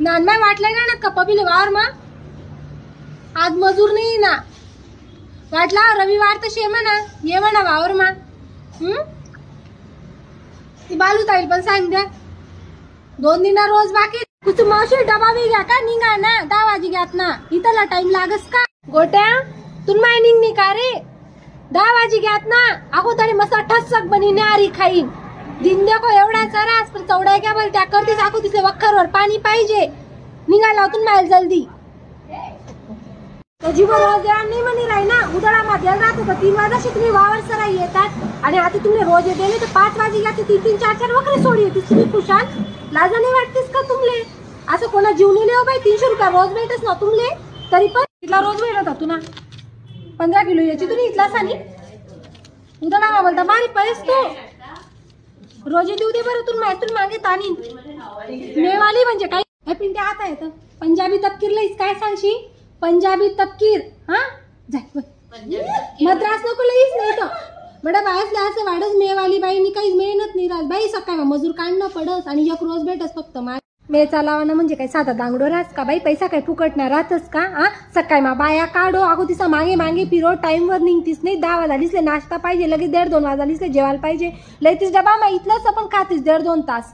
नानमाय वाटलंय ना कप्पा बिले वावर मा आज मजूर नाही ना वाटला रविवार तर शे म्हणा ये म्हणा वावर मा ती बालू ताईल पण सांग द्या 2 दिन रोज बाकी कुछ मावशी डबा भी घ्या का निघा ना 10 वाजी घ्यात ना इथला टाइम लागस का गोट्या तुम मायनिंग नाही का रे 10 वाजी घ्यात ना अगो तरी मस्त ठसक बनी न्यारी खाईन दिन देखो एवढा सरास पण चौडा क्या बोल त्या करतीस आखो तिथे वखरवर पाणी पाहिजे निघाला होतून मायल जल्दी जीवन रोज नाही म्हणी राही ना उदळा मध्ये राहत होता 3 वाजता तुम्ही वावर सराई येतात आणि आता तुम्ही रोज येते तर 5 वाजी घ्या 3-3 4-4 वखरे सोडी येते तुम्ही खुशाल लाजा नाही वाटतेस का तुमले असं कोणा जीव नाही लेव बाई 300 रुपये रोज भेटस ना तुमले तरी पण इथला रोज भेटत होतो ना 15 किलो याची तुम्ही इथला सानी उदळा बोलता बारी पैस तो रोज देऊ दे बरं तुम माहिती मागे तानी मेवाली म्हणजे काय हे पिंटे आता येतं पंजाबी तपकीरला इस काय सांगशी पंजाबी तपकीर हा जाय मद्रास नको लईच नाही तर बडा बायसला असं वाढच मेवाली बाईनी काही मेहनत नाही राहत बाई सकाळ मजूर काढणं पडस आणि एक रोज भेटस फक्त मे चालावाना म्हणजे काय साधा दांगडो राहस का बाई पैसा काय फुकटणार राहतस का हा सकाळी मा बाया काढो अगो तिचा मागे मागे फिरो टाइम वर निघतीस नाही 10 वाजलीसले नाश्ता पाहिजे लगेच 1.5-2 वाजलीसले जेवायला पाहिजे लय तीस डबा मा इथलंच आपण खातीस 1.5-2 तास